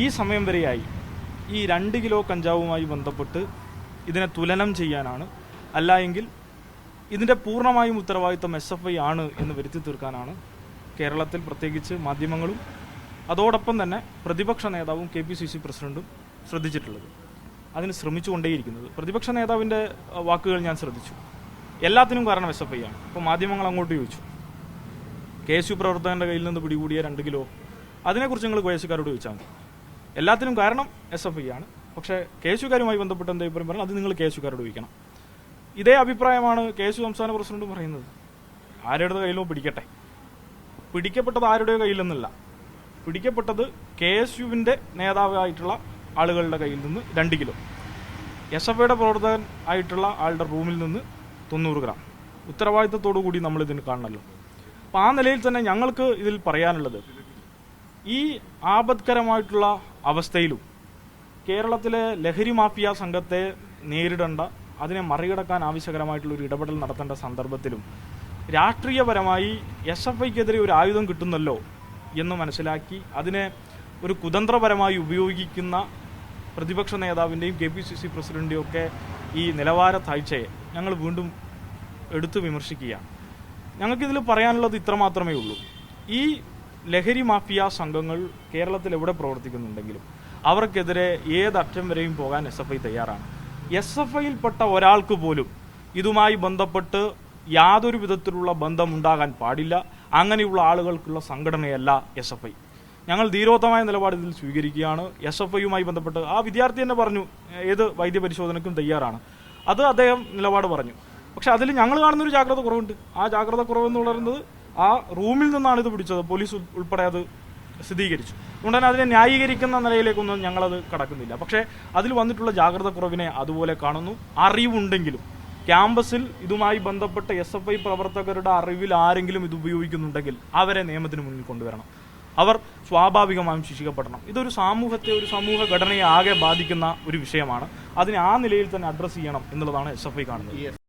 ഈ സമയം വരെയായി ഈ 2 കിലോ കഞ്ചാവുമായി ബന്ധപ്പെട്ട് ഇതിനെ തുലനം ചെയ്യാനാണ്, അല്ല എങ്കിൽ ഇതിൻ്റെ പൂർണ്ണമായും ഉത്തരവാദിത്തം SFI ആണ് എന്ന് വരുത്തി തീർക്കാനാണ് കേരളത്തിൽ പ്രത്യേകിച്ച് മാധ്യമങ്ങളും അതോടൊപ്പം തന്നെ പ്രതിപക്ഷ നേതാവും KPCC പ്രസിഡന്റും ശ്രദ്ധിച്ചിട്ടുള്ളത്. അതിന് ശ്രമിച്ചുകൊണ്ടേയിരിക്കുന്നത്. പ്രതിപക്ഷ നേതാവിൻ്റെ വാക്കുകൾ ഞാൻ ശ്രദ്ധിച്ചു. എല്ലാത്തിനും കാരണം SFI ആണ്. ഇപ്പോൾ മാധ്യമങ്ങൾ അങ്ങോട്ട് ചോദിച്ചു, KSU പ്രവർത്തകൻ്റെ കയ്യിൽ നിന്ന് പിടികൂടിയ 2 കിലോ, അതിനെക്കുറിച്ച് നിങ്ങൾ KSUക്കാരോട് ചോദിച്ചാൽ മതി. എല്ലാത്തിനും കാരണം SFI ആണ്. പക്ഷേ KSUക്കാരുമായി ബന്ധപ്പെട്ട് എന്താ അഭിപ്രായം പറഞ്ഞാൽ അത് നിങ്ങൾ KSUക്കാരോട് ചോദിക്കണം. ഇതേ അഭിപ്രായമാണ് KSU സംസ്ഥാന പ്രസിഡന്റ് പറയുന്നത്. ആരുടെ കയ്യിലോ പിടിക്കട്ടെ, പിടിക്കപ്പെട്ടത് ആരുടെയോ കയ്യിലെന്നല്ല, പിടിക്കപ്പെട്ടത് KSUവിൻ്റെ നേതാവായിട്ടുള്ള ആളുകളുടെ കയ്യിൽ നിന്ന് 2 കിലോ, SFIയുടെ പ്രവർത്തകൻ ആയിട്ടുള്ള ആളുടെ റൂമിൽ നിന്ന് 90 ഗ്രാം. ഉത്തരവാദിത്തത്തോടു കൂടി നമ്മളിതിന് കാണണമല്ലോ. അപ്പോൾ ആ നിലയിൽ തന്നെ ഞങ്ങൾക്ക് ഇതിൽ പറയാനുള്ളത്, ഈ ആപത്കരമായിട്ടുള്ള അവസ്ഥയിലും കേരളത്തിലെ ലഹരി മാഫിയ സംഘത്തെ നേരിടേണ്ട, അതിനെ മറികടക്കാൻ ആവശ്യകരമായിട്ടുള്ളൊരു ഇടപെടൽ നടത്തേണ്ട സന്ദർഭത്തിലും രാഷ്ട്രീയപരമായി SFIക്കെതിരെ ഒരു ആയുധം കിട്ടുന്നല്ലോ എന്ന് മനസ്സിലാക്കി അതിനെ ഒരു കുതന്ത്രപരമായി ഉപയോഗിക്കുന്ന പ്രതിപക്ഷ നേതാവിൻ്റെയും KPCC പ്രസിഡന്റിൻ്റെയും ഒക്കെ ഈ നിലവാര താഴ്ചയെ ഞങ്ങൾ വീണ്ടും എടുത്തു വിമർശിക്കുകയാണ്. ഞങ്ങൾക്കിതിൽ പറയാനുള്ളത് ഇത്ര മാത്രമേ ഉള്ളൂ. ഈ ലഹരി മാഫിയ സംഘങ്ങൾ കേരളത്തിൽ എവിടെ പ്രവർത്തിക്കുന്നുണ്ടെങ്കിലും അവർക്കെതിരെ ഏതറ്റം വരെയും പോകാൻ SFI തയ്യാറാണ്. SFIയിൽപ്പെട്ട ഒരാൾക്ക് പോലും ഇതുമായി ബന്ധപ്പെട്ട് യാതൊരു വിധത്തിലുള്ള ബന്ധമുണ്ടാകാൻ പാടില്ല. അങ്ങനെയുള്ള ആളുകൾക്കുള്ള സംഘടനയല്ല SFI. ഞങ്ങൾ ധീരോത്തമായ നിലപാട് ഇതിൽ സ്വീകരിക്കുകയാണ്. SFIയുമായി ബന്ധപ്പെട്ട് ആ വിദ്യാർത്ഥി തന്നെ പറഞ്ഞു ഏത് വൈദ്യപരിശോധനയ്ക്കും തയ്യാറാണ്. അത് അദ്ദേഹം നിലപാട് പറഞ്ഞു. പക്ഷെ അതിൽ ഞങ്ങൾ കാണുന്നൊരു ജാഗ്രത കുറവുണ്ട്. ആ ജാഗ്രത കുറവെന്ന് പറയുന്നത് ആ റൂമിൽ നിന്നാണ് ഇത് പിടിച്ചത്. പോലീസ് ഉൾപ്പെടെ അത് സ്ഥിരീകരിച്ചു. അതുകൊണ്ട് തന്നെ അതിനെ ന്യായീകരിക്കുന്ന നിലയിലേക്കൊന്നും ഞങ്ങളത് കടക്കുന്നില്ല. പക്ഷേ അതിൽ വന്നിട്ടുള്ള ജാഗ്രത കുറവിനെ അതുപോലെ കാണുന്നു. അറിവുണ്ടെങ്കിലും ക്യാമ്പസിൽ ഇതുമായി ബന്ധപ്പെട്ട SFI പ്രവർത്തകരുടെ അറിവിൽ ആരെങ്കിലും ഇത് ഉപയോഗിക്കുന്നുണ്ടെങ്കിൽ അവരെ നിയമത്തിന് മുന്നിൽ കൊണ്ടുവരണം. അവർ സ്വാഭാവികമായും ശിക്ഷിക്കപ്പെടണം. ഇതൊരു സമൂഹത്തെ, ഒരു സമൂഹ ഘടനയെ ആകെ ബാധിക്കുന്ന ഒരു വിഷയമാണ്. അതിനെ ആ നിലയിൽ തന്നെ അഡ്രസ്സ് ചെയ്യണം എന്നുള്ളതാണ് SFI കാണുന്നത്.